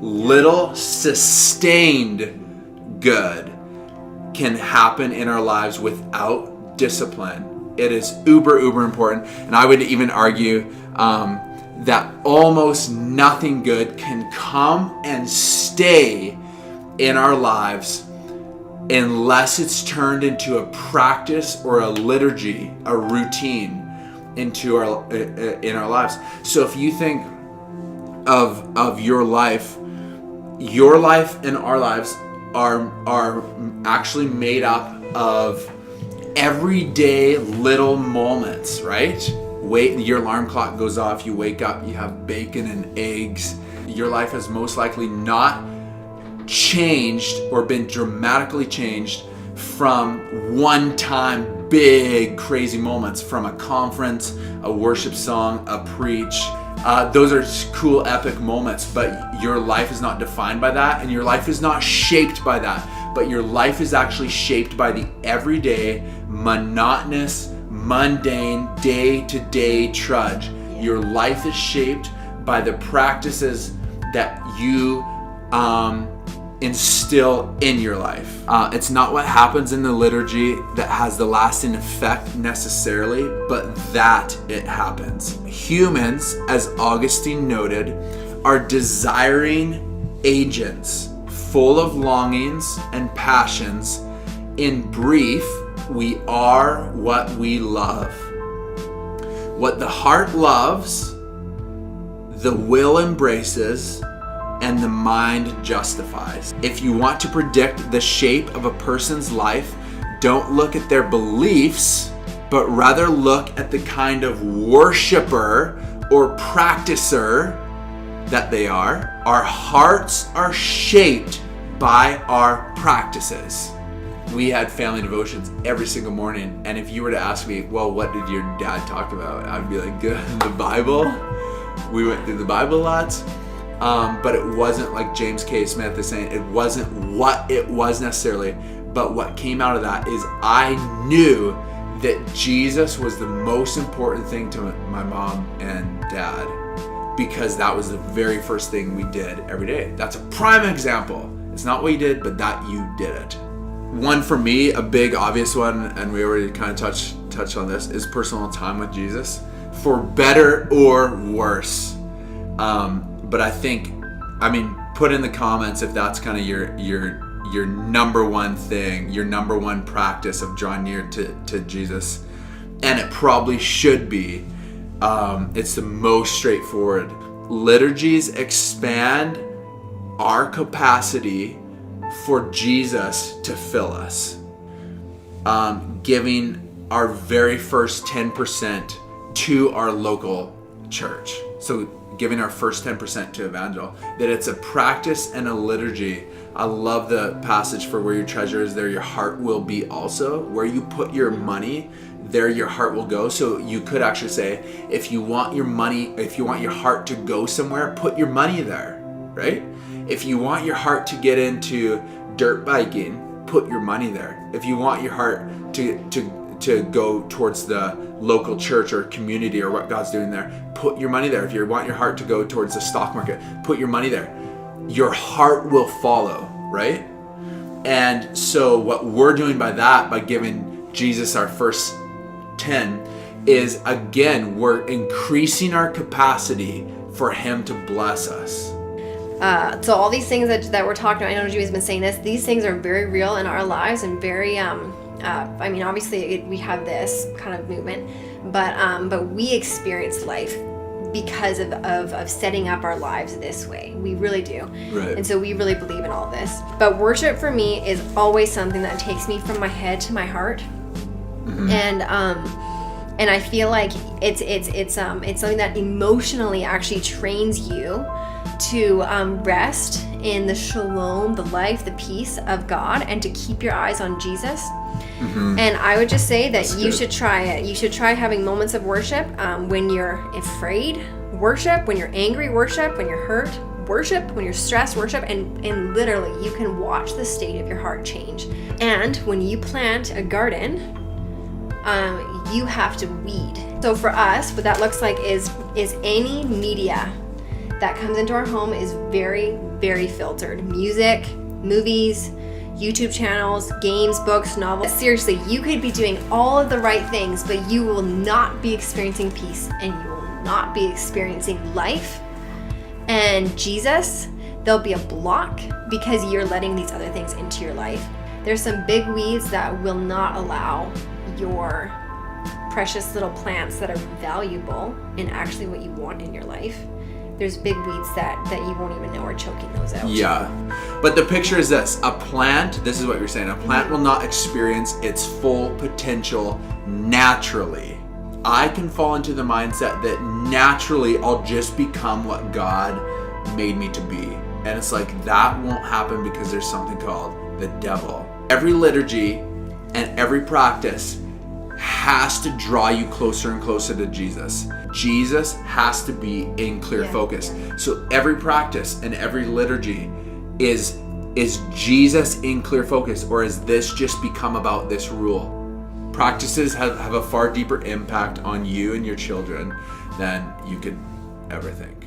Little sustained good can happen in our lives without discipline. It is uber important. And I would even argue that almost nothing good can come and stay in our lives unless it's turned into a practice or a liturgy, a routine in our lives. So if you think of your life and our lives are actually made up of everyday little moments, right? Your alarm clock goes off, you wake up, you have bacon and eggs. Your life has most likely not changed or been dramatically changed from one-time big crazy moments, from a conference, a worship song, a preach. Those are cool, epic moments, but your life is not defined by that, and your life is not shaped by that. But your life is actually shaped by the everyday, monotonous, mundane, day-to-day trudge. Your life is shaped by the practices that you instill in your life. It's not what happens in the liturgy that has the lasting effect necessarily, but that it happens. Humans, as Augustine noted, are desiring agents, full of longings and passions. In brief, we are what we love. What the heart loves, the will embraces, and the mind justifies. If you want to predict the shape of a person's life, don't look at their beliefs, but rather look at the kind of worshiper or practicer that they are. Our hearts are shaped by our practices. We had family devotions every single morning, and if you were to ask me, well, what did your dad talk about? I'd be like, the Bible. We went through the Bible lots. But it wasn't like James K. Smith is saying, it wasn't what it was necessarily, but what came out of that is I knew that Jesus was the most important thing to my mom and dad, because that was the very first thing we did every day. That's a prime example. It's not what you did, but that you did it. One for me, a big obvious one, and we already kind of touched on this, is personal time with Jesus, for better or worse. But I think, put in the comments if that's kind of your number one thing, your number one practice of drawing near to Jesus. And it probably should be. It's the most straightforward. Liturgies expand our capacity for Jesus to fill us. Giving our very first 10% to our local church. So giving our first 10% to Evangel, that it's a practice and a liturgy. I love the passage for where your treasure is, there your heart will be also. Where you put your money, there your heart will go. So you could actually say, if you want your heart to go somewhere, put your money there, right? If you want your heart to get into dirt biking, put your money there. If you want your heart to go towards the local church or community or what God's doing there, put your money there. If you want your heart to go towards the stock market, put your money there. Your heart will follow, right? And so what we're doing by giving Jesus our first 10 is, again, we're increasing our capacity for him to bless us. So all these things that we're talking about, I know Jimmy's been saying this, these things are very real in our lives and very, obviously we have this kind of movement, but we experience life because of setting up our lives this way. We really do. Right. And so we really believe in all this. But worship for me is always something that takes me from my head to my heart. Mm-hmm. And I feel like it's something that emotionally actually trains you to rest in the shalom, the life, the peace of God, and to keep your eyes on Jesus. Mm-hmm. And I would just say that you should try it. You should try having moments of worship when you're afraid, worship, when you're angry, worship, when you're hurt, worship, when you're stressed, worship, and literally you can watch the state of your heart change. And when you plant a garden, you have to weed. So for us, what that looks like is any media that comes into our home is very, very filtered. Music, movies, YouTube channels, games, books, novels. Seriously, you could be doing all of the right things, but you will not be experiencing peace, and you will not be experiencing life and Jesus. There'll be a block because you're letting these other things into your life. There's some big weeds that will not allow your precious little plants that are valuable and actually what you want in your life. There's big weeds that you won't even know are choking those out. Yeah. But the picture is this. A plant, this is what you're saying, a plant will not experience its full potential naturally. I can fall into the mindset that naturally I'll just become what God made me to be. And it's like, that won't happen because there's something called the devil. Every liturgy and every practice has to draw you closer and closer to Jesus. Jesus has to be in clear focus. So every practice and every liturgy is Jesus in clear focus, or is this just become about this rule? Practices have a far deeper impact on you and your children than you could ever think.